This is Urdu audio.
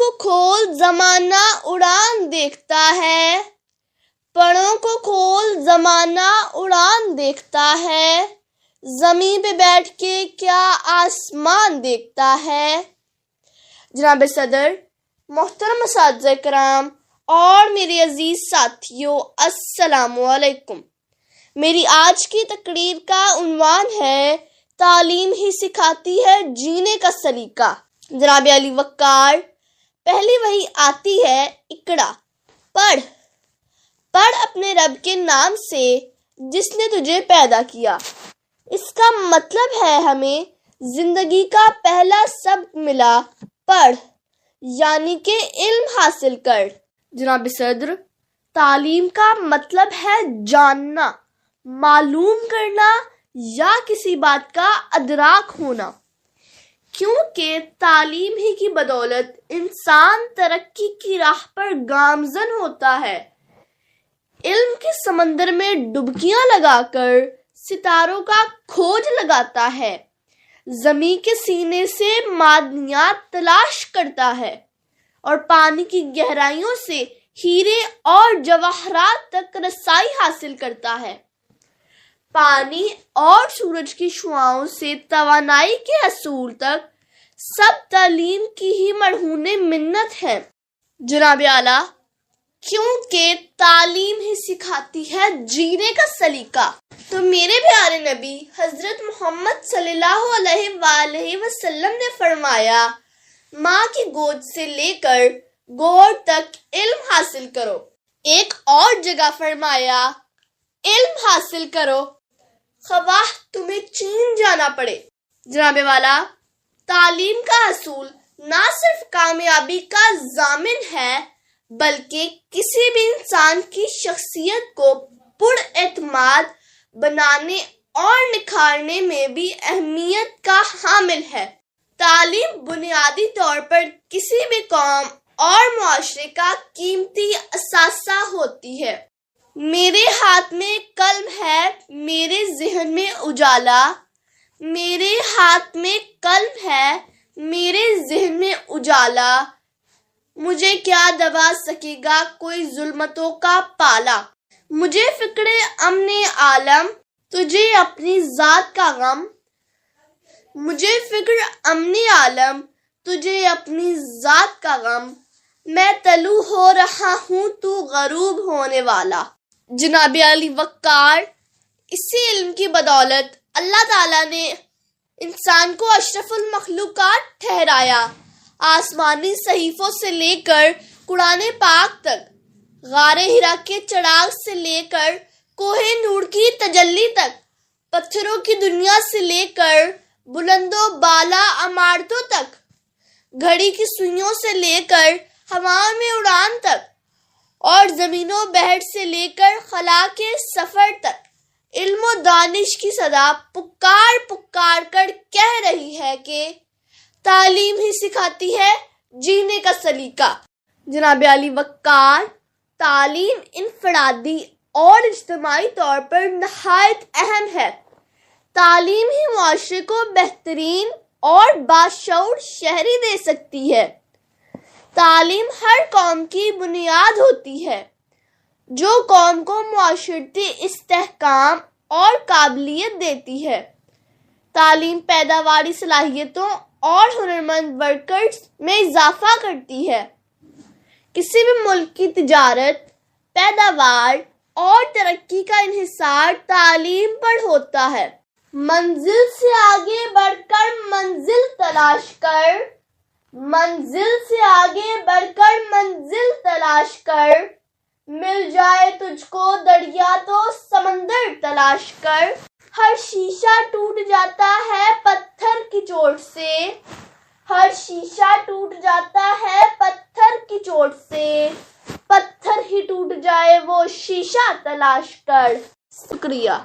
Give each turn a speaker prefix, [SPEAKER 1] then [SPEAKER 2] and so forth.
[SPEAKER 1] کو کھول زمانہ اڑان دیکھتا ہے، پروں کو کھول زمانہ اڑان دیکھتا ہے، زمین پہ بیٹھ کے کیا آسمان دیکھتا ہے۔ جناب صدر، محترم اساتذہ کرام اور میرے عزیز ساتھیوں، السلام علیکم۔ میری آج کی تقریر کا عنوان ہے تعلیم ہی سکھاتی ہے جینے کا سلیقہ۔ جناب علی وقار، پہلی وحی آتی ہے اقرا، پڑھ اپنے رب کے نام سے جس نے تجھے پیدا کیا۔ اس کا مطلب ہے ہمیں زندگی کا پہلا سبق ملا، پڑھ یعنی کہ علم حاصل کر۔ جناب صدر، تعلیم کا مطلب ہے جاننا، معلوم کرنا یا کسی بات کا ادراک ہونا، کیونکہ تعلیم ہی کی بدولت انسان ترقی کی راہ پر گامزن ہوتا ہے۔ علم کے سمندر میں ڈبکیاں لگا کر ستاروں کا کھوج لگاتا ہے، زمین کے سینے سے معدنیات تلاش کرتا ہے اور پانی کی گہرائیوں سے ہیرے اور جواہرات تک رسائی حاصل کرتا ہے۔ پانی اور سورج کی شعاؤں سے توانائی کے حصول تک سب تعلیم کی ہی مرہون منت ہے۔ جناب اعلیٰ، کیونکہ تعلیم ہی سکھاتی ہے جینے کا سلیقہ، تو میرے پیارے نبی حضرت محمد صلی اللہ علیہ وآلہ وسلم نے فرمایا، ماں کی گود سے لے کر گور تک علم حاصل کرو۔ ایک اور جگہ فرمایا، علم حاصل کرو خواہ تمہیں چین جانا پڑے۔ جناب والا، تعلیم کا حصول نہ صرف کامیابی کا ضامن ہے بلکہ کسی بھی انسان کی شخصیت کو پر اعتماد بنانے اور نکھارنے میں بھی اہمیت کا حامل ہے۔ تعلیم بنیادی طور پر کسی بھی قوم اور معاشرے کا قیمتی اثاثہ ہوتی ہے۔ میرے ہاتھ میں قلم ہے، میرے ذہن میں اجالا، میرے ہاتھ میں قلم ہے، میرے ذہن میں اجالا، مجھے کیا دبا سکے گا کوئی ظلمتوں کا پالا، مجھے فکر امن عالم، تجھے اپنی ذات کا غم، مجھے فکر امن عالم، تجھے اپنی ذات کا غم، میں طلوع ہو رہا ہوں تو غروب ہونے والا۔ جناب علی وقار، اسی علم کی بدولت اللہ تعالیٰ نے انسان کو اشرف المخلوقات ٹھہرایا۔ آسمانی صحیفوں سے لے کر قرآن پاک تک، غار ہرا کے چراغ سے لے کر کوہ نور کی تجلی تک، پتھروں کی دنیا سے لے کر بلند و بالا عمارتوں تک، گھڑی کی سوئیوں سے لے کر ہواؤں میں اڑان تک، اور زمین و بحر سے لے کر خلا کے سفر تک، علم و دانش کی صدا پکار کر کہہ رہی ہے کہ تعلیم ہی سکھاتی ہے جینے کا سلیقہ۔ جناب علی وقار، تعلیم انفرادی اور اجتماعی طور پر نہایت اہم ہے۔ تعلیم ہی معاشرے کو بہترین اور باشعور شہری دے سکتی ہے۔ تعلیم ہر قوم کی بنیاد ہوتی ہے۔ جو قوم کو معاشرتی استحکام اور قابلیت دیتی ہے۔ تعلیم پیداواری صلاحیتوں اور ہنرمند ورکرز میں اضافہ کرتی ہے۔ کسی بھی ملک کی تجارت، پیداوار اور ترقی کا انحصار تعلیم پر ہوتا ہے۔ منزل سے آگے بڑھ کر منزل تلاش کر، منزل سے آگے بڑھ کر منزل تلاش کر، مل جائے تجھ کو دریا تو سمندر تلاش کر۔ ہر شیشہ ٹوٹ جاتا ہے پتھر کی چوٹ سے، ہر شیشہ ٹوٹ جاتا ہے پتھر کی چوٹ سے، پتھر ہی ٹوٹ جائے وہ شیشہ تلاش کر۔ شکریہ۔